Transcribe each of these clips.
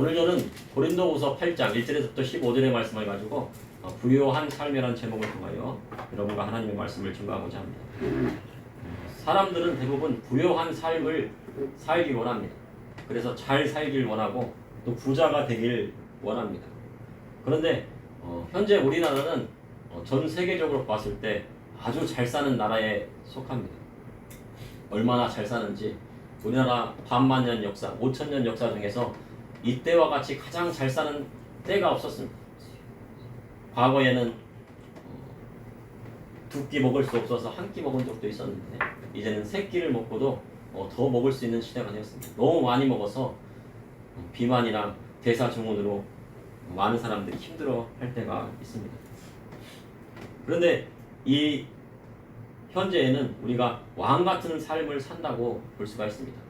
오늘 저는 고린도후서 8장 1절에서부터 15절의 말씀을 가지고 부요한 삶이라는 제목을 통하여 여러분과 하나님의 말씀을 증거하고자 합니다. 사람들은 대부분 부요한 삶을 살기 원합니다. 그래서 잘 살길 원하고 또 부자가 되길 원합니다. 그런데 현재 우리나라는 전 세계적으로 봤을 때 아주 잘 사는 나라에 속합니다. 얼마나 잘 사는지 우리나라 반만년 역사, 5천년 역사 중에서 이때와 같이 가장 잘 사는 때가 없었습니다. 과거에는 두 끼 먹을 수 없어서 한 끼 먹은 적도 있었는데 이제는 세 끼를 먹고도 더 먹을 수 있는 시대가 되었습니다. 너무 많이 먹어서 비만이나 대사증후군으로 많은 사람들이 힘들어 할 때가 있습니다. 그런데 이 현재에는 우리가 왕 같은 삶을 산다고 볼 수가 있습니다.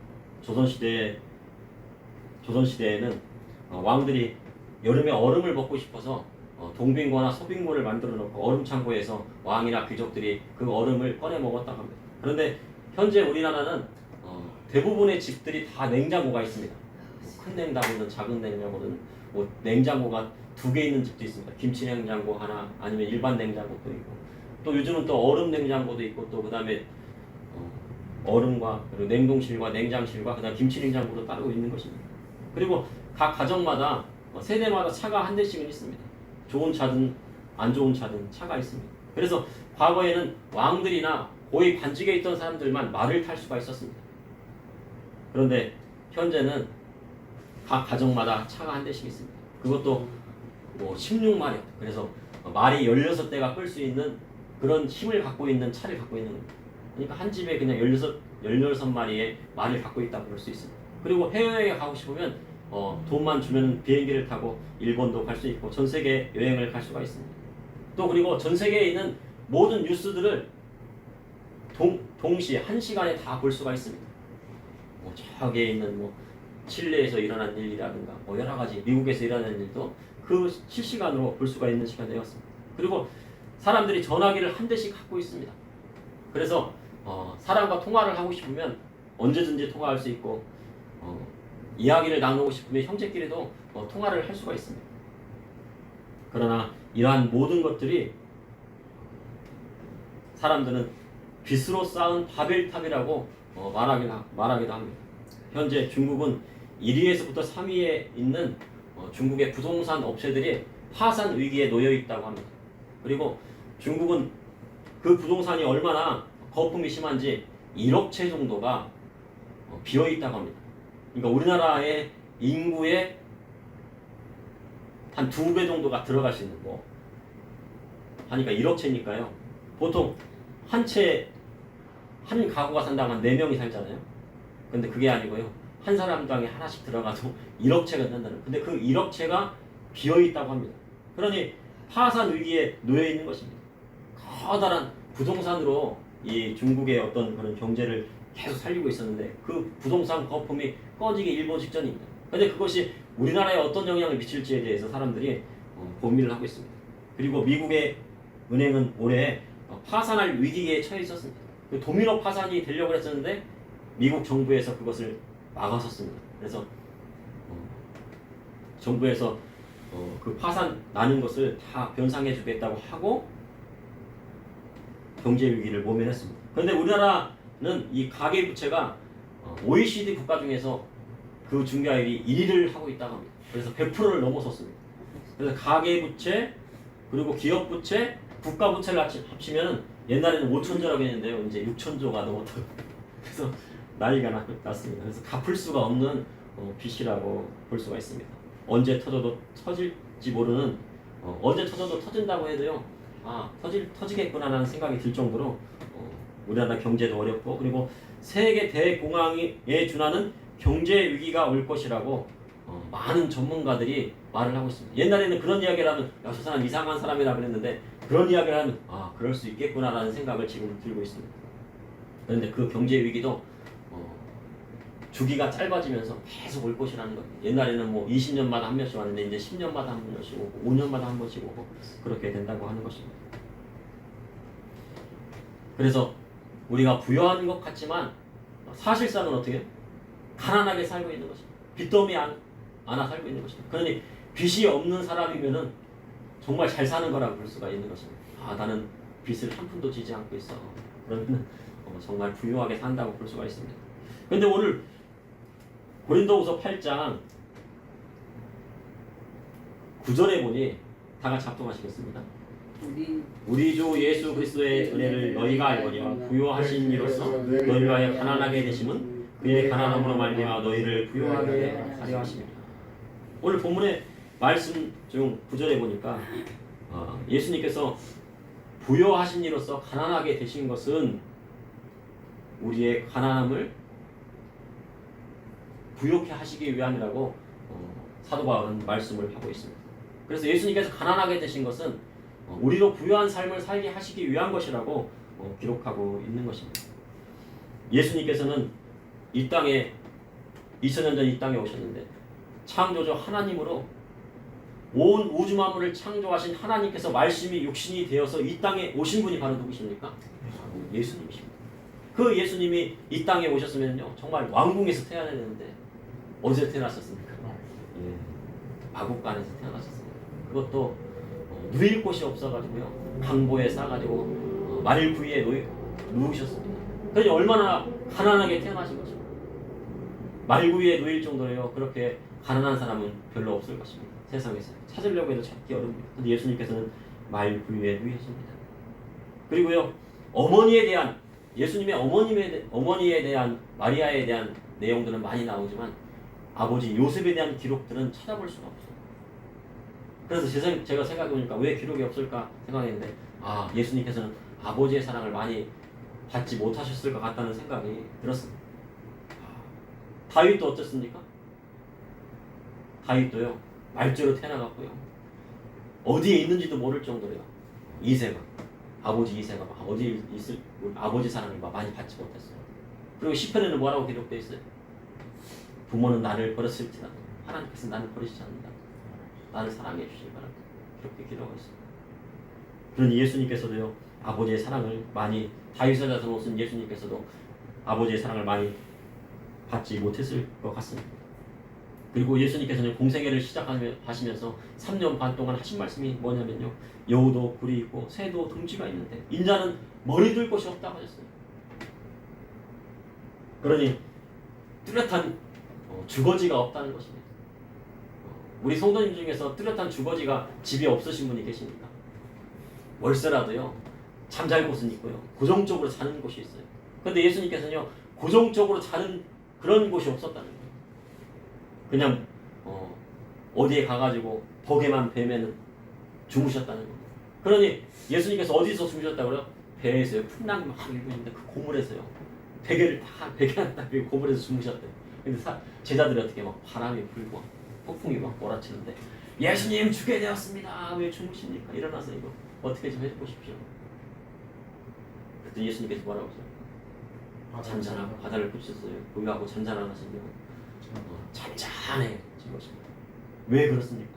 조선시대에는 왕들이 여름에 얼음을 먹고 싶어서 동빙고나 소빙고를 만들어 놓고 얼음 창고에서 왕이나 귀족들이 그 얼음을 꺼내 먹었다고 합니다. 그런데 현재 우리나라는 대부분의 집들이 다 냉장고가 있습니다. 큰 냉장고든 작은 냉장고든 냉장고가 2개 있는 집도 있습니다. 김치 냉장고 하나 아니면 일반 냉장고도 있고 또 요즘은 또 얼음 냉장고도 있고 또 그다음에 얼음과 그리고 냉동실과 냉장실과 그다음 김치 냉장고도 따로 있는 것입니다. 그리고 각 가정마다 세대마다 차가 한 대씩은 있습니다. 좋은 차든 안 좋은 차든 차가 있습니다. 그래서 과거에는 왕들이나 고위 관직에 있던 사람들만 말을 탈 수가 있었습니다. 그런데 현재는 각 가정마다 차가 한 대씩 있습니다. 그것도 16마력, 그래서 말이 16대가 끌 수 있는 그런 힘을 갖고 있는 차를 갖고 있는 겁니다. 그러니까 한 집에 그냥 16마리의 말을 갖고 있다고 볼 수 있습니다. 그리고 해외여행에 가고 싶으면 돈만 주면 비행기를 타고 일본도 갈 수 있고 전 세계 여행을 갈 수가 있습니다. 또 그리고 전 세계에 있는 모든 뉴스들을 동시에 한 시간에 다 볼 수가 있습니다. 저기에 있는 칠레에서 일어난 일이라든가 여러 가지 미국에서 일어난 일도 그 실시간으로 볼 수가 있는 시간이 되었습니다. 그리고 사람들이 전화기를 한 대씩 갖고 있습니다. 그래서 사람과 통화를 하고 싶으면 언제든지 통화할 수 있고 이야기를 나누고 싶으면 형제끼리도 통화를 할 수가 있습니다. 그러나 이러한 모든 것들이 사람들은 빚으로 쌓은 바벨탑이라고 말하기도 합니다. 현재 중국은 1위에서부터 3위에 있는 중국의 부동산 업체들이 파산 위기에 놓여 있다고 합니다. 그리고 중국은 그 부동산이 얼마나 거품이 심한지 1억 채 정도가 비어 있다고 합니다. 그러니까 우리나라의 인구의 한 2배 정도가 들어갈 수 있는 하니까 1억 채니까요. 보통 한 가구가 산다고 한 4명이 살잖아요. 근데 그게 아니고요. 한 사람당에 하나씩 들어가도 1억 채가 된다는. 근데 그 1억 채가 비어 있다고 합니다. 그러니 파산 위기에 놓여 있는 것입니다. 커다란 부동산으로 이 중국의 어떤 그런 경제를 계속 살리고 있었는데 그 부동산 거품이 꺼지기 일보 직전입니다. 근데 그것이 우리나라에 어떤 영향을 미칠지에 대해서 사람들이 고민을 하고 있습니다. 그리고 미국의 은행은 올해 파산할 위기에 처해 있었습니다. 도미노 파산이 되려고 했었는데 미국 정부에서 그것을 막았었습니다. 그래서 정부에서 그 파산 나는 것을 다 변상해 주겠다고 하고 경제 위기를 모면했습니다. 그런데 우리나라는 이 가계부채가 OECD 국가 중에서 그 중개율이 1위를 하고 있다고 합니다. 그래서 100%를 넘어섰습니다. 그래서 가계부채 그리고 기업부채, 국가부채를 합치면 옛날에는 5천조라고 했는데요. 이제 6천조가 넘었다고. 그래서 난리가 났습니다. 그래서 갚을 수가 없는 빚이라고 볼 수가 있습니다. 언제 터질지 모르는 언제 터져도 터진다고 해도요. 터지겠구나라는 생각이 들 정도로 우리나라 경제도 어렵고 그리고 세계 대공황에 준하는 경제 위기가 올 것이라고 많은 전문가들이 말을 하고 있습니다. 옛날에는 그런 이야기를 하면 저 사람 이상한 사람이라 그랬는데 그런 이야기를 하면 그럴 수 있겠구나라는 생각을 지금 들고 있습니다. 그런데 그 경제 위기도 주기가 짧아지면서 계속 올 것이라는 겁니다. 옛날에는 20년마다 한 번씩 왔는데 이제 10년마다 한 번씩 오고 5년마다 한 번씩 오고 그렇게 된다고 하는 것입니다. 그래서 우리가 부유한 것 같지만 사실상은 어떻게 가난하게 살고 있는 것입니다. 빚더미 안아 살고 있는 것입니다. 그러니 빚이 없는 사람이면은 정말 잘 사는 거라고 볼 수가 있는 것입니다. 아, 나는 빚을 한 푼도 지지 않고 있어. 그러면 정말 부유하게 산다고 볼 수가 있습니다. 그런데 오늘 고린도후서 8장 9절에 보니 다 같이 합동하시겠습니다. 우리 주 예수 그리스도의 은혜를 너희가 알거니와 부유하신 이로써 너희를 위하여 가난하게 되심은 그의 가난함으로 말미암아 너희를 부유하게 하려 하심이라. 오늘 본문의 말씀 중 9절에 보니까 예수님께서 부유하신 이로써 가난하게 되신 것은 우리의 가난함을 부욕해 하시기 위함이라고 사도 바울은 말씀을 하고 있습니다. 그래서 예수님께서 가난하게 되신 것은 우리로 부유한 삶을 살게 하시기 위한 것이라고 기록하고 있는 것입니다. 예수님께서는 이 땅에 2000년 전 이 땅에 오셨는데 창조주 하나님으로 온 우주 만물을 창조하신 하나님께서 말씀이 육신이 되어서 이 땅에 오신 분이 바로 누구십니까? 예수님이십니다. 그 예수님이 이 땅에 오셨으면요 정말 왕궁에서 태어나야 되는데 어디서 태어나셨습니까? 마국간에서 태어나셨습니다. 그것도 누일 곳이 없어가지고요 강보에 싸가지고 말구이에 누우셨습니다. 그러니 얼마나 가난하게 태어나신 것입니다. 말구이에 누일 정도로요 그렇게 가난한 사람은 별로 없을 것입니다. 세상에서 찾으려고 해도 찾기 어렵습니다. 그런데 예수님께서는 말구이에 누이십니다. 그리고요 어머니에 대한 예수님의 어머니에 대한 마리아에 대한 내용들은 많이 나오지만 아버지 요셉에 대한 기록들은 찾아볼 수가 없어요. 그래서 제가 생각해보니까 왜 기록이 없을까 생각했는데 예수님께서는 아버지의 사랑을 많이 받지 못하셨을 것 같다는 생각이 들었습니다. 다윗도 어땠습니까? 다윗도요 말죄로 태어나갔고요 어디에 있는지도 모를 정도로요 아버지 이세가 어디에 있을 아버지 사랑을 많이 받지 못했어요. 그리고 시편에는 뭐라고 기록되어 있어요? 부모는 나를 버렸을지라도 하나님께서 나를 버리시지 않는다. 나를 사랑해 주시기 바랍니다. 그렇게 기록하고 있습니다. 그러니 예수님께서도요 아버지의 사랑을 많이 다윗의 자손 오신 예수님께서도 아버지의 사랑을 많이 받지 못했을 것 같습니다. 그리고 예수님께서는 공생애를 시작하시면서 3년 반 동안 하신 말씀이 뭐냐면요 여우도 굴이 있고 새도 둥지가 있는데 인자는 머리 둘 곳이 없다고 하셨어요. 그러니 뚜렷한 주거지가 없다는 것입니다. 우리 성도님 중에서 뚜렷한 주거지가 집이 없으신 분이 계십니까? 월세라도요 잠잘 곳은 있고요 고정적으로 자는 곳이 있어요. 그런데 예수님께서는요 고정적으로 자는 그런 곳이 없었다는 거예요. 그냥 어디에 가가지고 벽에만 베면은 주무셨다는 거예요. 그러니 예수님께서 어디서 주무셨다고요? 배에서요 풍랑이 막 일고 있는데 그 고물에서요 베개 하나 딱 베고 고물에서 주무셨대요. 근데 제자들이 어떻게 막 바람이 불고 폭풍이 막 몰아치는데 예수님 죽게 되었습니다. 왜 주무십니까? 일어나서 이거 어떻게 좀 해보십시오. 그때 예수님께서 뭐라고 하세요? 잔잔하고 바다를 부딪혔어요. 고요하고 잔잔한 하시면 잔잔해진 것입니다. 왜 그렇습니까?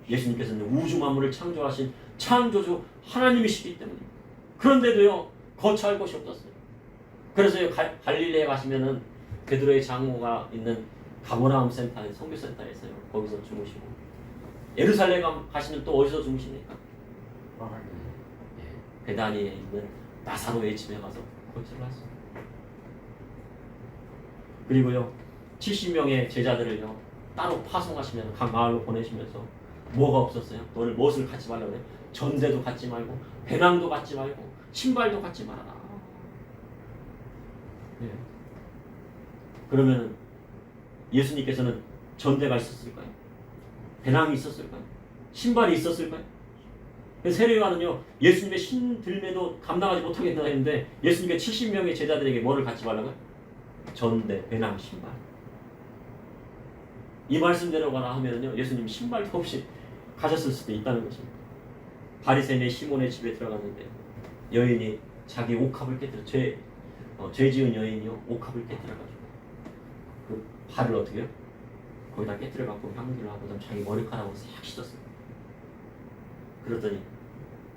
예수님께서는 우주 만물을 창조하신 창조주 하나님이시기 때문입니다. 그런데도요 거처할 곳이 없었어요. 그래서 갈릴리에 가시면은 베드로의 장모가 있는 가버나움 센터에 선교센터에서요 거기서 주무시고 예루살렘 가시면 또 어디서 주무십니까? 베다니에 있는 나사로의 집에 가서 거처를 하셨어요. 그리고요 70명의 제자들을요 따로 파송하시면 각 마을로 보내시면서 뭐가 없었어요? 너를 무엇을 갖지 말라고 해요? 전대도 갖지 말고 배낭도 갖지 말고 신발도 갖지 말아라. 그러면 예수님께서는 전대가 있었을까요? 배낭이 있었을까요? 신발이 있었을까요? 세례요한은요 예수님의 신들매도 감당하지 못하겠다 했는데 예수님께 70명의 제자들에게 뭐를 갖지 말라고요? 전대, 배낭, 신발. 이 말씀대로 가라 하면요 예수님 신발도 없이 가셨을 수도 있다는 것입니다. 바리새인의 시몬의 집에 들어갔는데 여인이 자기 옥합을 깨뜨려 죄 지은 여인이요 옥합을 깨뜨려가지고 그 발을 어떻게 해요? 거기다 깨뜨려갖고 향기를 하고 그다음 자기 머리카락으로 싹 씻었어요. 그랬더니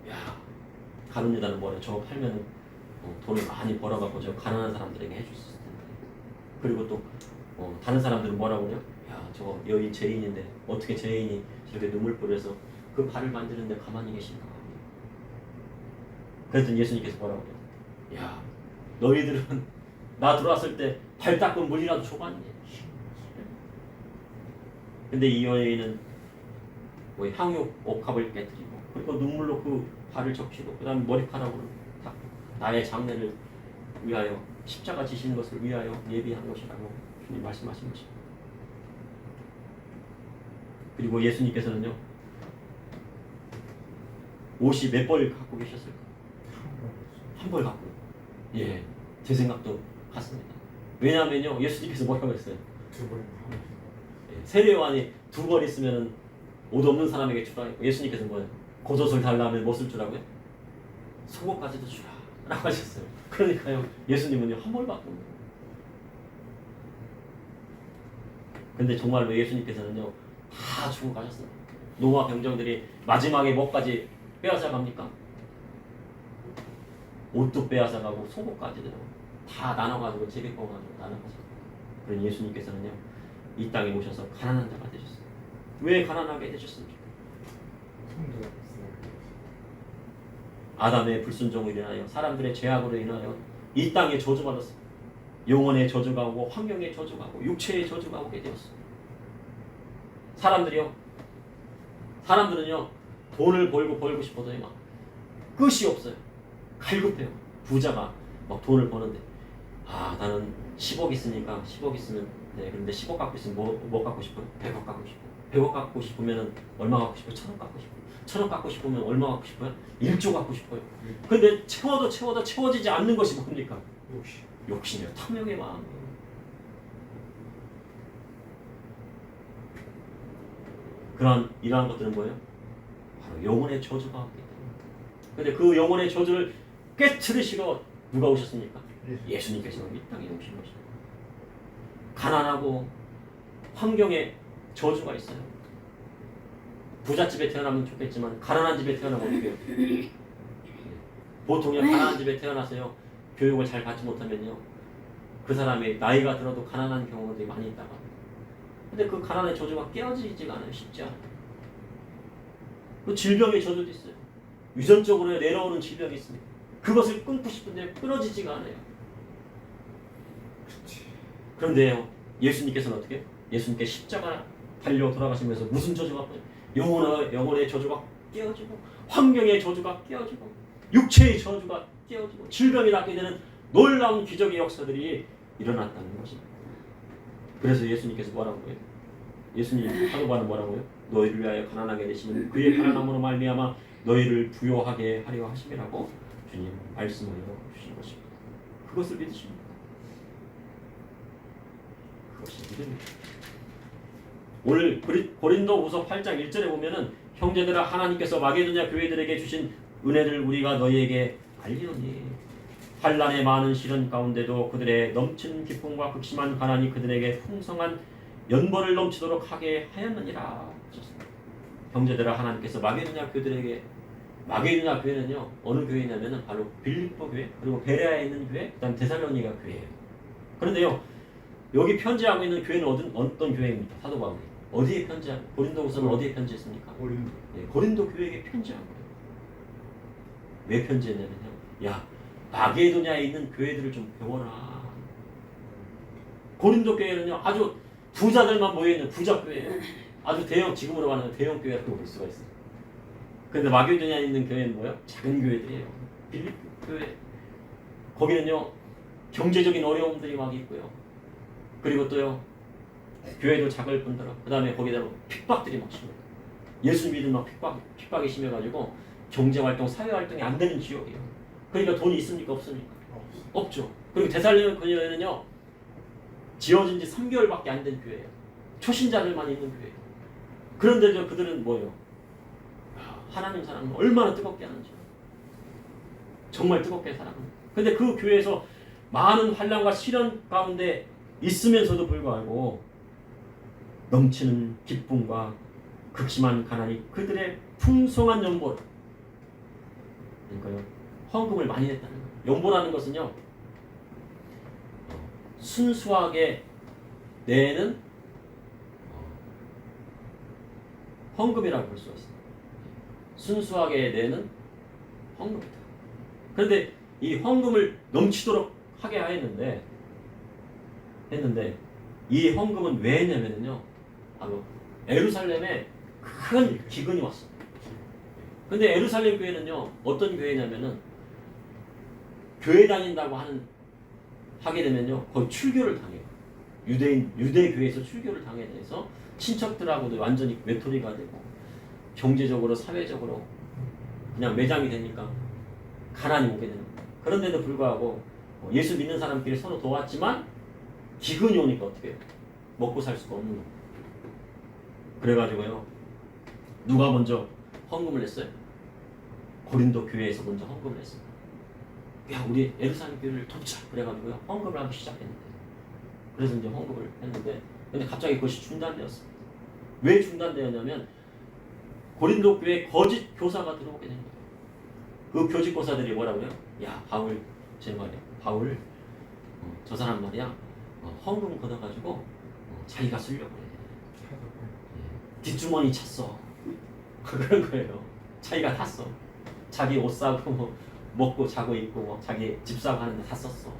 야 가룟 유다는 뭐래 저거 팔면 돈을 많이 벌어갖고 저 가난한 사람들에게 해줄 수 있을 텐데. 그리고 또 다른 사람들은 뭐라고 그래요? 야, 저 여인 죄인인데 어떻게 죄인이 저렇게 눈물 뿌려서 그 발을 만드는데 가만히 계신가? 그랬더니 예수님께서 뭐라고 해요? 야, 너희들은 나 들어왔을 때 발 닦은 물이라도 줘봤니? 근데 이 여인은 뭐 향유 옥합을 깨뜨리고 그리고 눈물로 그 발을 적시고 그 다음에 머리카락으로 닦고 나의 장래를 위하여 십자가 지시는 것을 위하여 예비한 것이라고 주님 말씀하신 것입니다. 그리고 예수님께서는요, 옷이 몇 벌 갖고 계셨을까? 한 벌 갖고. 예, 제 생각도 같습니다. 왜냐하면요, 예수님께서 뭐라고 했어요? 두 벌. 예, 세례요한이 2벌 있으면 옷 없는 사람에게 주라 했고, 예수님께서 뭐예요? 겉옷을 달라면 무엇을 주라고요? 속옷까지도 주라 라고 하셨어요. 그러니까요, 예수님은요, 한 벌 갖고. 근데 정말로 예수님께서는요, 다 주고 가셨어요. 노아 병정들이 마지막에 뭐까지 빼앗아 갑니까? 옷도 빼앗아 가고 속옷까지도 다 나눠가지고 제비뽑아가지고 나눠가지고. 그런 예수님께서는요, 이 땅에 오셔서 가난한 자가 되셨어요. 왜 가난하게 되셨습니까? 아담의 불순종으로 인하여 사람들의 죄악으로 인하여 이 땅에 저주받았어요. 영혼의 저주가 오고 환경의 저주가 오고 육체의 저주가 오게 되었어요. 사람들은요 돈을 벌고 싶어도 막 끝이 없어요. 갈급해요. 부자가 막 돈을 버는데 나는 10억 있으니까 10억 있으면 네, 근데 10억 갖고 있으면 뭐 갖고 싶어요? 100억 갖고 싶어요. 100억 갖고 싶으면 얼마 갖고 싶어요? 1000억 갖고 싶어요. 1000억 갖고 싶으면 얼마 갖고 싶어요? 1조 갖고 싶어요. 근데 채워도 채워지지 않는 것이 뭡니까? 욕심이에요. 탐욕의 마음이에요. 이러한 것들은 뭐예요? 바로 영혼의 저주가 왔기 때문에. 근데 그 영혼의 저주를 깨트리시러 누가 오셨습니까? 예수님께서 이 땅에 오신 것입니다. 가난하고 환경에 저주가 있어요. 부잣집에 태어나면 좋겠지만 가난한 집에 태어나면 어떻게 해요? 보통요 가난한 집에 태어나서요 교육을 잘 받지 못하면요 그 사람이 나이가 들어도 가난한 경우들이 많이 있다고 합니다. 근데 그 가난의 저주가 깨어지지가 않아요. 쉽지 않아요. 그 질병의 저주도 있어요. 유전적으로 내려오는 질병이 있습니다. 그것을 끊고 싶은데 끊어지지가 않아요. 그런데요 예수님께서는 어떻게 해요? 예수님께 십자가 달려 돌아가시면서 무슨 저주가 영혼의 저주가 깨어지고 환경의 저주가 깨어지고 육체의 저주가 깨어지고 질병이 낫게 되는 놀라운 기적의 역사들이 일어났다는 것입니다. 그래서 예수님께서 뭐라고 해요? 예수님 사도바는 뭐라고 해요? 너희를 위하여 가난하게 되시는 그의 가난함으로 말미암아 너희를 부요하게 하려 하심이라고 주님 말씀을 주신 것입니다. 그것을 믿으십니까? 그것이 믿음입니다. 오늘 고린도후서 8장 1절에 보면은 형제들아 하나님께서 마게도냐 교회들에게 주신 은혜를 우리가 너희에게 알리노니 환난의 많은 시련 가운데도 그들의 넘치는 기쁨과 극심한 가난이 그들에게 풍성한 연벌을 넘치도록 하게 하였느니라. 형제들아 하나님께서 마게도냐 교회들에게 마게도냐 교회는요 어느 교회냐면은 바로 빌립보 교회 그리고 베레아에 있는 교회 그다음 데살로니가 교회예요. 그런데요 여기 편지하고 있는 교회는 어떤 교회입니까? 사도 바울이 어디에 편지하고 고린도후서는 어디에 편지했습니까? 고린도. 네, 고린도 교회에게 편지한 거예요. 왜 편지했냐면요. 야 마게도냐에 있는 교회들을 좀 배워라. 고린도 교회는요 아주 부자들만 모여있는 부자 교회예요. 아주 대형 지금으로 말하는 대형 교회라고 볼 수가 있어요. 그런데 마게도냐에 있는 교회는 뭐예요? 작은 교회들이에요. 빌립보 교회. 거기는요 경제적인 어려움들이 막 있고요. 그리고 또요 교회도 작을 뿐더러 그 다음에 거기다 핍박들이 막 심해요. 예수 믿으면 핍박이 심해가지고 경제활동, 사회활동이 안 되는 지역이에요. 그러니까 돈이 있습니까? 없습니까? 없죠. 그리고 데살로니가는요 지어진 지 3개월밖에 안 된 교회예요. 초신자들만 있는 교회예요. 그런데 그들은 뭐예요? 하나님 사랑을 얼마나 뜨겁게 하는지 정말 뜨겁게 사랑합니다. 근데 그 교회에서 많은 환난과 시련 가운데 있으면서도 불구하고 넘치는 기쁨과 극심한 가난이 그들의 풍성한 연보를 그러니까요 헌금을 많이 냈다는 거예요. 연보라는 것은요 순수하게 내는 헌금이라고 볼 수가 있습니다. 순수하게 내는 헌금이다. 그런데 이 헌금을 넘치도록 하게 했는데 이 헌금은 왜 했냐면요, 바로 에루살렘에 큰 기근이 왔어요. 근데 에루살렘 교회는요, 어떤 교회냐면은 교회 다닌다고 하게 되면요, 거의 출교를 당해요. 유대 교회에서 출교를 당해 돼서 친척들하고도 완전히 외톨이가 되고 경제적으로 사회적으로 그냥 매장이 되니까 가난이 오게 되는 거예요. 그런데도 불구하고 예수 믿는 사람끼리 서로 도왔지만 기근이 오니까 어떻게 해요? 먹고 살 수가 없는 거예요. 그래가지고요, 누가 먼저 헌금을 냈어요? 고린도 교회에서 먼저 헌금을 했어요. 야, 우리 예루살렘 교회를 돕자. 그래가지고요, 헌금을 하기 시작했는데, 그래서 이제 헌금을 했는데, 근데 갑자기 그것이 중단되었습니다. 왜 중단되었냐면 고린도 교회에 거짓 교사가 들어오게 된 거예요. 그 교직 교사들이 뭐라고 그래요? 야, 바울 제 말이야. 바울 저 사람 말이야. 헌금 걷어가지고 자기가 쓰려고 그래. 뒷주머니 찼어. 그런 거예요. 자기가 탔어. 자기 옷 사고 뭐 먹고 자고 입고 뭐 자기 집 사고 하는데 다 썼어.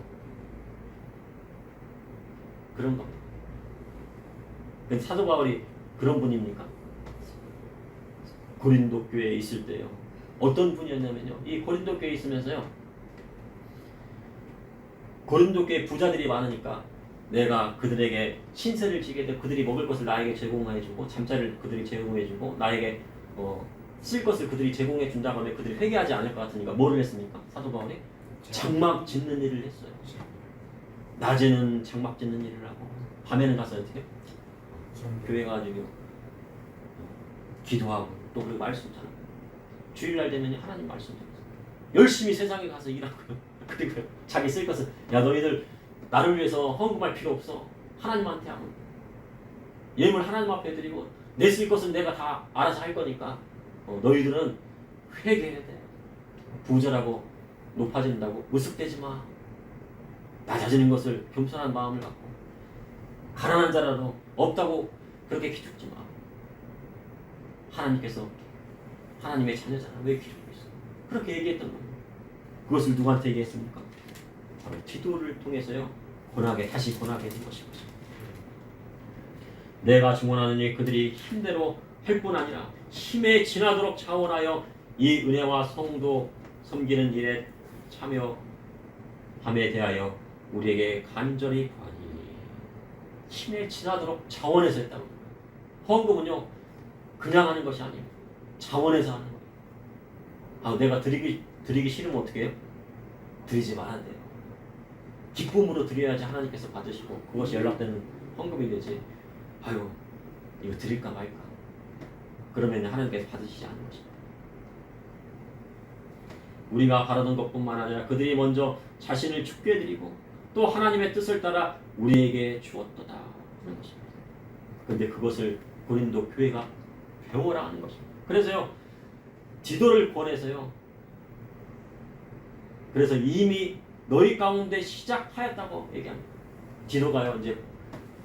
그런 겁니다. 근데 사도 바울이 그런 분입니까? 고린도 교회에 있을 때요, 어떤 분이었냐면요, 이 고린도 교회에 있으면서요, 고린도 교회 부자들이 많으니까 내가 그들에게 신세를 지게 돼 그들이 먹을 것을 나에게 제공해주고 잠자리를 그들이 제공해주고 나에게 쓸 것을 그들이 제공해 준다고 하면 그들이 회개하지 않을 것 같으니까 뭐를 했습니까? 사도 바울이 장막 짓는 일을 했어요. 낮에는 장막 짓는 일을 하고 밤에는 가서 어떻게 해요? 교회 가지고 기도하고 또 그리고 말씀 전하고 주일날 되면 하나님 말씀 전하고 열심히 세상에 가서 일하고요. 그리고 자기 쓸 것을 야, 너희들 나를 위해서 헌금할 필요 없어. 하나님한테 하면 예물 하나님 앞에 드리고 내 쓸 것은 내가 다 알아서 할 거니까 너희들은 회개해야 돼. 부자라고 높아진다고 으쓱대지 마. 낮아지는 것을 겸손한 마음을 갖고 가난한 자라도 없다고 그렇게 기죽지 마. 하나님께서 하나님의 자녀잖아. 왜 기죽고 있어? 그렇게 얘기했던 거예요. 그것을 누구한테 얘기했습니까? 바로 기도를 통해서요, 다시 권하게 된 것인 거죠. 내가 증언하느니 그들이 힘대로 할 뿐 아니라 힘에 지나도록 차원하여 이 은혜와 성도 섬기는 일에 참여함에 대하여 우리에게 간절히 구하니. 힘에 지나도록 자원해서 했다고. 헌금은요, 그냥 하는 것이 아니에요. 자원해서 하는 거예요. 내가 드리기 싫으면 어떻게 해요? 드리지 말아야 돼요. 기쁨으로 드려야지 하나님께서 받으시고 그것이 연락되는 헌금이 되지. 아유, 이거 드릴까 말까. 그러면 하나님께서 받으시지 않는 것입니다. 우리가 바라던 것뿐만 아니라 그들이 먼저 자신을 죽게 드리고 또 하나님의 뜻을 따라 우리에게 주었도다 하는 것입니다. 그런데 그것을 고린도 교회가 배워라 하는 것입니다. 그래서요, 디도를 권해서요, 그래서 이미 너희 가운데 시작하였다고 얘기합니다. 디도가요, 이제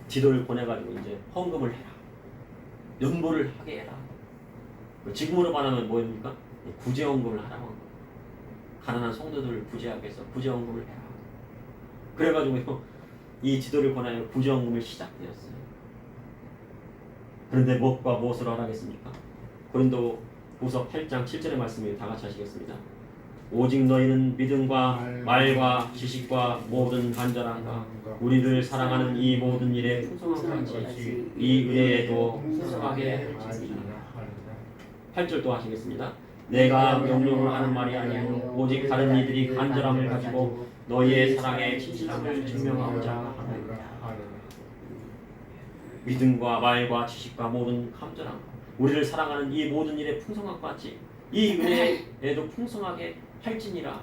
디도를 보내가지고 이제 헌금을 해라, 연보를 하게 해라. 지금으로 말하면 뭐입니까? 구제 헌금을 하라고 합니다. 가난한 성도들을 구제하기 위해서 구제 헌금을 해라. 그래가지고 이 디도를 권하여 구제 헌금을 시작되었어요. 그런데 무엇과 무엇으로 하라겠습니까? 고린도 후서 8장 7절의 말씀을 다 같이 하시겠습니다. 오직 너희는 믿음과 말과 지식과 모든 간절함과 우리를 사랑하는 이 모든 일에 풍성한 같이 이 은혜에도 풍성하게 할지니라. 8절 또 하시겠습니다. 내가 명령으로 하는 말이 아니요 오직 다른 이들이 간절함을 가지고 너희의 사랑의 진실함을 증명하고자 하느니라. 믿음과 말과 지식과 모든 간절함, 우리를 사랑하는 이 모든 일에 풍성함과 같이 이 은혜에도 풍성하게 할지니라.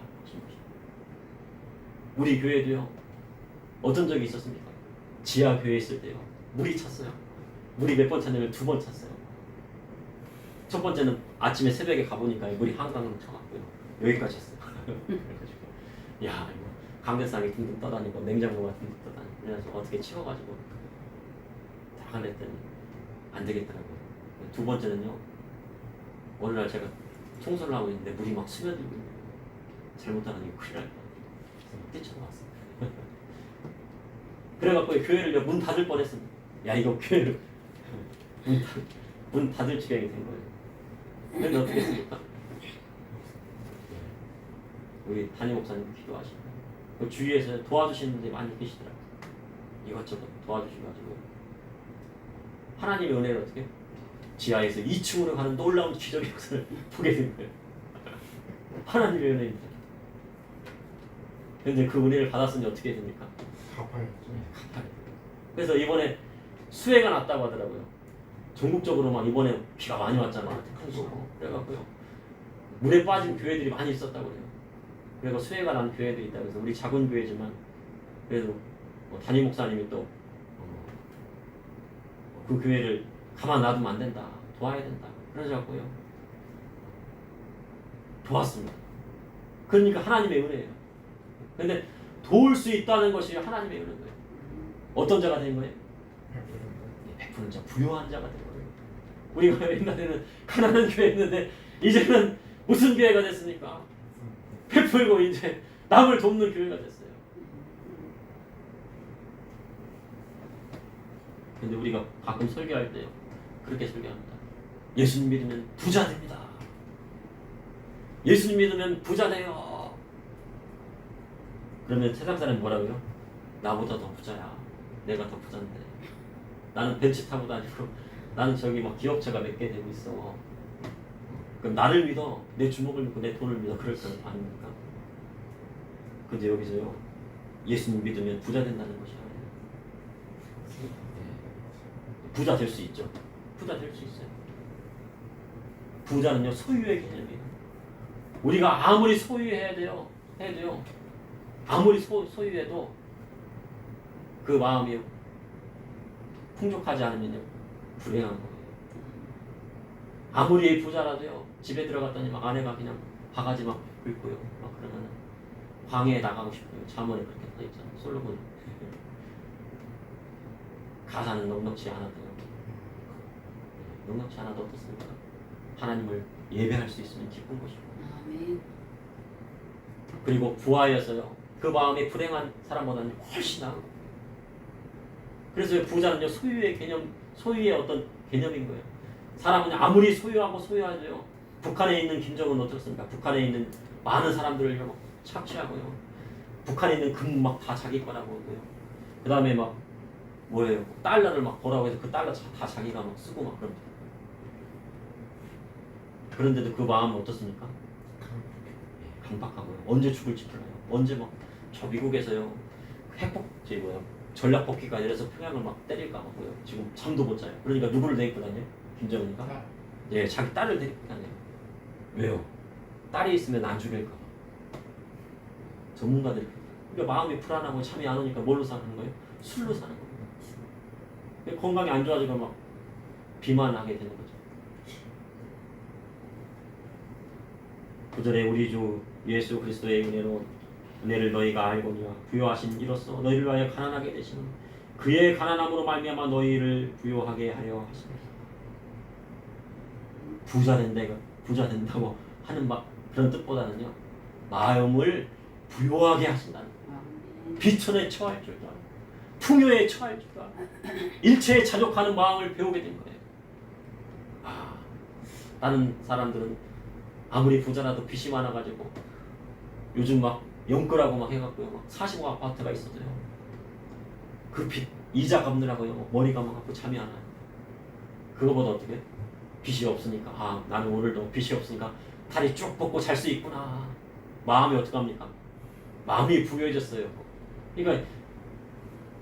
우리 교회도요, 어떤 적이 있었습니까? 지하 교회에 있을 때요, 물이 찼어요. 물이 몇 번 찼냐면 2번 찼어요. 첫 번째는 아침에 새벽에 가보니까 물이 한강 차갖고요, 여기까지 했어요. 그래가지고 야, 이거 강대상이 둥둥 떠다니고 냉장고가 둥둥 떠다니고 그래서 어떻게 치워가지고 다 하랬더니 안 되겠더라고요. 두 번째는요. 어느 날 제가 청소를 하고 있는데 물이 막 스며들고 있는 거예요. 잘못하면 이거 큰일 날 거야. 그래서 뛰쳐나왔어요. 그래갖고 교회를 문 닫을 뻔했습니다. 야 이거 교회를 문 닫을 지경이 된 거예요. 그런데 어떻게 했습니까? 우리 담임 목사님 기도하시고 그 주위에서 도와주시는 분들이 많이 계시더라고요. 이것저것 도와주셔가지고 하나님의 은혜를 어떻게 지하에서 2층으로 가는 놀라운 기적의 역사를 보게 된 거예요. 하나님의 은혜입니다. 그런데 그 은혜를 받았으니 어떻게 됩니까? 갚아야죠. 그래서 이번에 수해가 났다고 하더라고요. 전국적으로 막 이번에 비가 많이 왔잖아. 태풍도. 그래갖고요. 물에 빠진 교회들이 많이 있었다고 그래요. 그래서 수해가 난 교회들이 있다. 그래서 우리 작은 교회지만 그래도 담임 목사님이 또 그 교회를 가만 놔두면 안 된다. 도와야 된다. 그러자고요. 도왔습니다. 그러니까 하나님의 은혜예요. 근데 도울 수 있다는 것이 하나님의 은혜인 거예요. 어떤 자가 된 거예요? 베푸는 자, 부유한 자가 된 거예요. 우리가 옛날에는 가난한 교회였는데 이제는 무슨 교회가 됐습니까? 베풀고 이제 남을 돕는 교회가 됐어요. 근데 우리가 가끔 설교할 때 그렇게 설교합니다. 예수님 믿으면 부자 됩니다. 예수님 믿으면 부자 돼요. 그러면 세상 사람이 뭐라고요? 나보다 더 부자야. 내가 더 부자인데. 나는 벤츠 타고 다니고 나는 저기 막 기업체가 몇 개 되고 있어. 그럼 나를 믿어. 내 주먹을 믿고 내 돈을 믿어. 그럴 거 아닙니까? 근데 여기서요. 예수님 믿으면 부자 된다는 것이야. 부자 될 수 있죠. 부자 될 수 있어요. 부자는요 소유의 개념이에요. 우리가 아무리 소유해야 돼요. 해도요. 아무리 소유해도 그 마음이 풍족하지 않으면요 불행한 거예요. 아무리 부자라도요 집에 들어갔더니 막 아내가 그냥 바가지 막 긁고요. 막 그러면 광야에 나가고 싶어요. 잠언에 그렇게 써 있잖아요. 솔로몬 가사는 넉넉지 않아도요. 넉넉지 않아도 어떻습니까? 하나님을 예배할 수 있으면 기쁜 것이고. 아멘. 그리고 부하여서요. 그 마음이 불행한 사람보다는 훨씬 나은 거예요. 그래서 부자는요 소유의 개념, 소유의 어떤 개념인 거예요. 사람은 아무리 소유하고 소유하죠. 북한에 있는 김정은 어떻습니까? 북한에 있는 많은 사람들을 막 착취하고요. 북한에 있는 금 막 다 자기 거라고 하고요. 그 다음에 막 뭐예요? 달러를 막 벌라고 해서 그 달러 다 자기가 막 쓰고 막 그럽니다. 그런데도 그 마음은 어떻습니까? 강박하고요. 언제 죽을지 몰라요. 언제 막 저 미국에서요 전략폭기가 이래서 평양을 막 때릴까 하고요. 지금 잠도 못 자요. 그러니까 누구를 데리고 다녀요? 김정은이가? 예, 자기 딸을 데리고 다녀요. 왜요? 딸이 있으면 안 죽일까 봐. 전문가들이 그러니까 마음이 불안하고 잠이 안 오니까 뭘로 사는 거예요? 술로 사는 거예요. 건강이 안 좋아지고 막 비만하게 되는 거죠. 구절에 우리 주 예수 그리스도의 은혜를 너희가 알거니와 부요하신 이로써 너희를 위하여 가난하게 되시는 그의 가난함으로 말미암아 너희를 부요하게 하려 하십니다. 부자 된다고 하는 그런 뜻보다는요 마음을 부요하게 하신다는 거예요. 비천에 처할 줄도 알고 풍요에 처할 줄도 알고 일체에 자족하는 마음을 배우게 된 거예요. 다른 사람들은 아무리 부자라도 빚이 많아가지고 요즘 막 영끌하고 막 해갖고요 막 40호 아파트가 있어도요 그 빚 이자 갚느라고요 머리가 막 아프고 잠이 안 와요. 그거보다 어떻게 빚이 없으니까 나는 오늘도 빚이 없으니까 다리 쭉 뻗고 잘 수 있구나. 마음이 어떡합니까? 마음이 부유해졌어요. 그러니까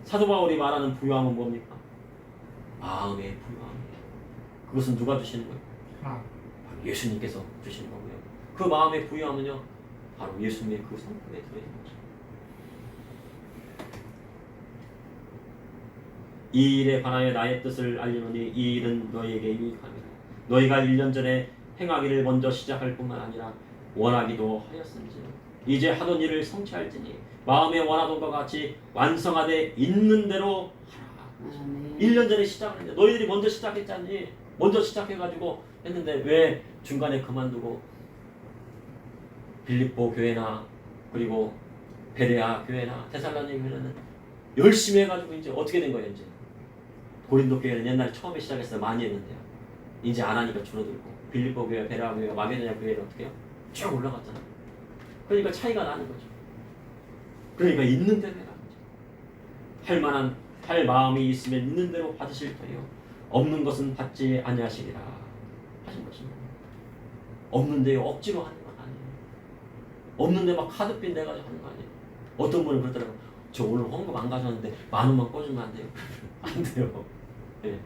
사도 바울이 말하는 부유함은 뭡니까? 마음의 부유함. 그것은 누가 주시는 거예요? 예수님께서 주시는 거고요. 그 마음의 부유함은요 바로 예수님의 그 성품에 들어있는 거죠. 이 일에 관하여 나의 뜻을 알리노니 이 일은 너희에게 유익함이라. 너희가 1년 전에 행하기를 먼저 시작할 뿐만 아니라 원하기도 하였은지 이제 하던 일을 성취할지니 마음에 원하던 것 같이 완성하되 있는 대로 하라. 1년 전에 시작을 했는데 너희들이 먼저 시작했잖니. 먼저 시작해가지고 했는데 왜 중간에 그만두고 빌립보 교회나 그리고 베레아 교회나 데살로니가 교회는 열심히 해가지고 이제 어떻게 된 거예요? 이제 고린도 교회는 옛날에 처음에 시작했을 때 많이 했는데요. 이제 안 하니까 줄어들고 빌립보 교회, 베레아 교회, 마게도냐 교회는 어떻게 해요? 쭉 올라갔잖아요. 그러니까 차이가 나는 거죠. 그러니까 있는 대로 해라. 할 마음이 있으면 있는 대로 받으실 터이요 없는 것은 받지 아니하시리라 하신 것입니다. 없는데 억지로 하는 건 아니에요. 없는데 막 카드빚 내가지고 하는 거 아니에요. 어떤 분은 그러더라고요. 저 오늘 헌금 안 가져왔는데 10,000원만 꿔주면 안 돼요? 안 돼요. 예.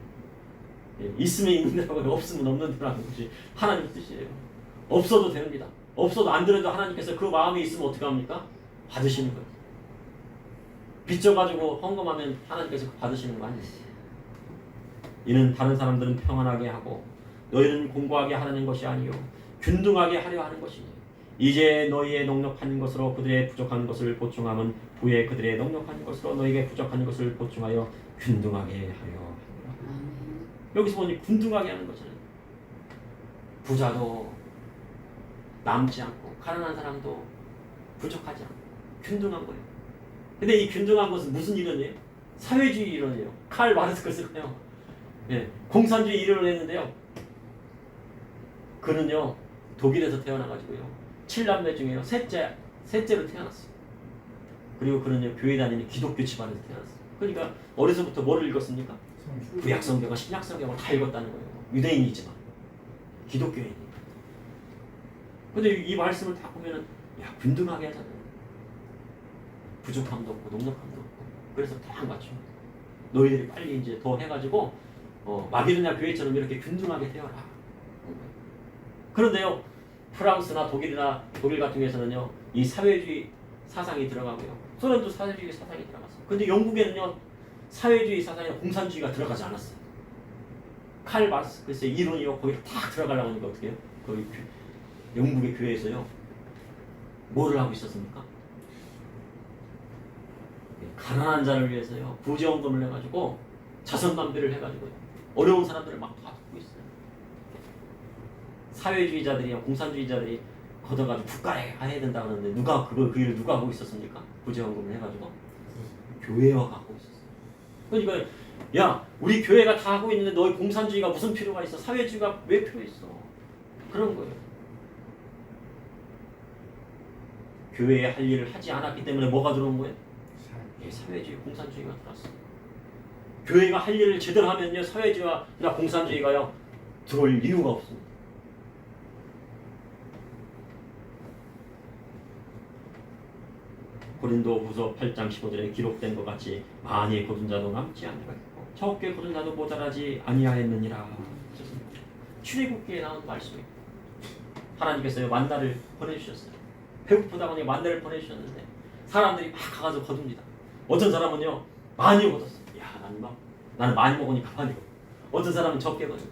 예. 있으면 있는 대로 하고 없으면 없는 대로 하는 것이 하나님 뜻이에요. 없어도 됩니다. 없어도 안 되는데 하나님께서 그 마음이 있으면 어떻게 합니까? 받으시는 거예요. 빚져가지고 헌금하면 하나님께서 받으시는 거 아니에요. 이는 다른 사람들은 평안하게 하고 너희는 공고하게 하라는 것이 아니요 균등하게 하려 하는 것이니 이제 너희의 넉넉한 것으로 그들의 부족한 것을 보충하면 후에 그들의 넉넉한 것으로 너희에게 부족한 것을 보충하여 균등하게 하려 하니라. 여기서 보니 균등하게 하는 거잖아요. 부자도 남지 않고 가난한 사람도 부족하지 않고 균등한 거예요. 근데 이 균등한 것은 무슨 이론이에요? 사회주의 이론이에요. 칼 마르크스가요. 예, 공산주의 이론을 했는데요. 그는요 독일에서 태어나가지고요 7남매 중에요 셋째로 태어났어요. 그리고 그는요 교회 다니는 기독교 집안에서 태어났어요. 그러니까 어려서부터 뭐를 읽었습니까? 구약 성경과 신약 성경을 다 읽었다는 거예요. 유대인이지만 기독교인이니까. 근데 이 말씀을 다 보면은 야 균등하게 하잖아요. 부족함도 없고 넉넉함도 없고 그래서 다 맞춰. 너희들이 빨리 이제 더 해가지고 마게도냐 교회처럼 이렇게 균등하게 되어라. 그런데요 프랑스나 독일이나 독일 같은 경우에서는요 이 사회주의 사상이 들어가고요 소련도 사회주의 사상이 들어갔어요. 근데 영국에는요 사회주의 사상이나 공산주의가 들어가지 않았어요. 칼 마르크스의 이론이요 거기 다 들어가려고 하니까 어떻게 해요? 거기 영국의 교회에서요 뭐를 하고 있었습니까? 가난한 자를 위해서요 구제원금을 해가지고 자선담배를 해가지고 어려운 사람들을 막 도와주고 있어요. 사회주의자들이요 공산주의자들이 걷어가지고 국가에 해야 된다 그러는데 누가 그 일을 누가 하고 있었습니까? 구제원금을 해가지고 교회가 하고 있었어요. 그러니까 야 우리 교회가 다 하고 있는데 너희 공산주의가 무슨 필요가 있어? 사회주의가 왜 필요 있어? 그런 거예요. 교회에 할 일을 하지 않았기 때문에 뭐가 들어온 거예요? 사회주의, 공산주의가 들어왔어요. 교회가 할 일을 제대로 하면요 사회주의나 공산주의가요 들어올 이유가 없습니다. 고린도후서 8장 15절에 기록된 것 같이 많이 거둔 자도 남지 아니하였고 적게 거둔 자도 모자라지 아니하였느니라. 출애굽기에 나온 말씀입니다. 하나님께서 만나를 보내주셨어요. 배고프다 보니 만나를 보내주셨는데 사람들이 막 가가지고 거둡니다. 어떤 사람은요 많이 거뒀어요. 야 나는 많이 먹으니까 많이 먹어. 어떤 사람은 적게 거둬요.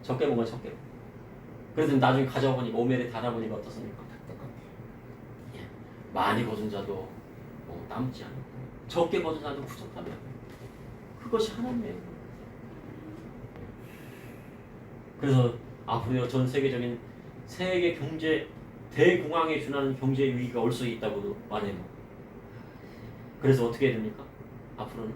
적게 먹으면 적게 먹어. 그래서 나중에 가져오니까 오멜에 달아보니까 어떻습니까? 많이 거둔 자도 남지 않고 적게 거둔 자도 부족하며 그것이 하나님의 그래서 앞으로 전 세계적인 세계 경제 대공황에 준하는 경제 위기가 올 수 있다고도 말해요. 그래서 어떻게 해야 됩니까? 앞으로는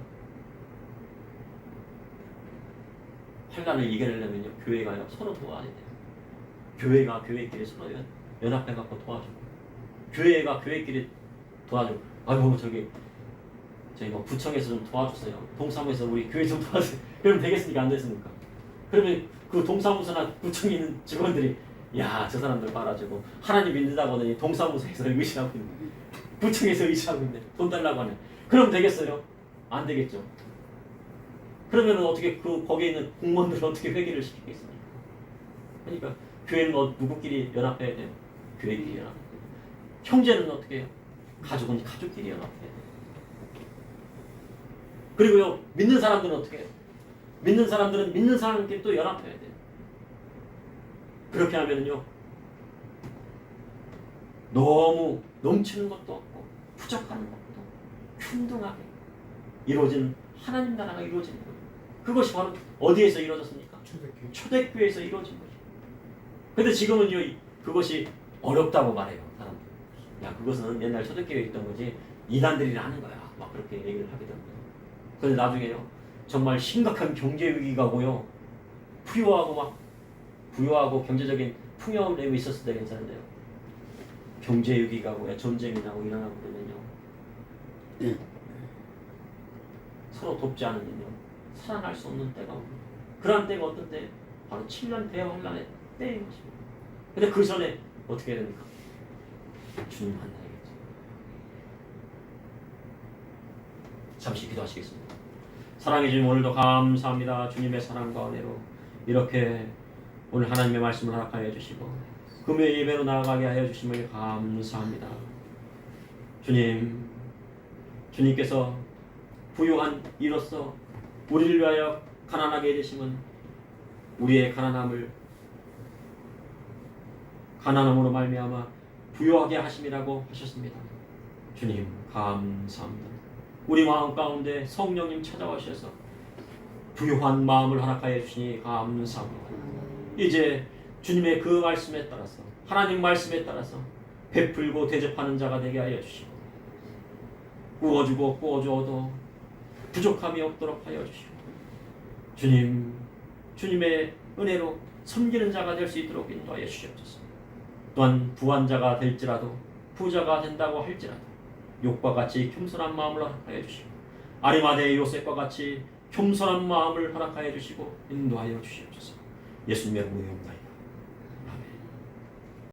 환란을 이겨내려면요 교회가요 서로 도와야 돼요. 교회가 교회끼리 서로 연합해갖고 도와주고 교회가 교회끼리 도와주고 아이고 저희 뭐 구청에서 좀 도와주세요. 동사무에서 우리 교회 좀 도와주세요. 그러면 되겠습니까? 안 됐습니까? 그러면 그 동사무소나 구청에 있는 직원들이 야 저 사람들 봐가지고 하나님 믿는다고 하더니 동사무소에서 의시하고 있네. 구청에서 의시하고 있네. 돈 달라고 하네. 그럼 되겠어요? 안 되겠죠. 그러면 어떻게 거기에 있는 공무원들은 어떻게 회개를 시키겠습니까? 그러니까 교회는 누구끼리 연합해야 돼요? 교회끼리 연합. 형제는 어떻게 해요? 가족은 가족끼리 연합해야 돼요. 그리고요 믿는 사람들은 어떻게 해요? 믿는 사람들은 믿는 사람끼리 또 연합해야 돼요. 그렇게 하면요 너무 넘치는 것도 없고 부족한 것도 균등하게 이루어지는 하나님 나라가 이루어지는 거예요. 그것이 바로 어디에서 이루어졌습니까? 초대교회. 초대교회에서 이루어진 거죠. 근데 지금은요 그것이 어렵다고 말해요 사람들. 야 그것은 옛날 초대교회에 있던 거지 이단들이 하는 거야. 막 그렇게 얘기를 하게 됩니다. 그런데 나중에요 정말 심각한 경제 위기가 오고요 부유하고 경제적인 풍요함을 내고 있었을 때 괜찮은데요. 경제 위기가 오고 전쟁이 나고 일어나고 그러면요 서로 돕지 않으면요 살아날 수 없는 때가 옵니다. 그런 때가 어떤 때? 바로 7년 대환란의 때인 것입니다. 근데 그 전에 어떻게 해야 됩니까? 주님 만나야겠죠. 잠시 기도하시겠습니다. 사랑해 주님 오늘도 감사합니다. 주님의 사랑과 은혜로 이렇게 오늘 하나님의 말씀을 허락하여 주시고 금요일 예배로 나아가게 하여 주심을 감사합니다. 주님께서 부유한 이로써 우리를 위하여 가난하게 되심은 우리의 가난함으로 말미암아 부유하게 하심이라고 하셨습니다. 주님 감사합니다. 우리 마음 가운데 성령님 찾아오셔서 부유한 마음을 허락하여 주시니 감사합니다. 이제 주님의 그 말씀에 따라서 하나님 말씀에 따라서 베풀고 대접하는 자가 되게 하여 주시고 구워주고 구워주어도 부족함이 없도록 하여 주시고 주님의 은혜로 섬기는 자가 될 수 있도록 인도하여 주시옵소서. 또한 부한 자가 될지라도 부자가 된다고 할지라도 욕과 같이 겸손한 마음을 허락하여 주시고 아리마대의 요셉과 같이 겸손한 마음을 허락하여 주시고 인도하여 주시옵소서. 예수님의 이름으로 기도합니다.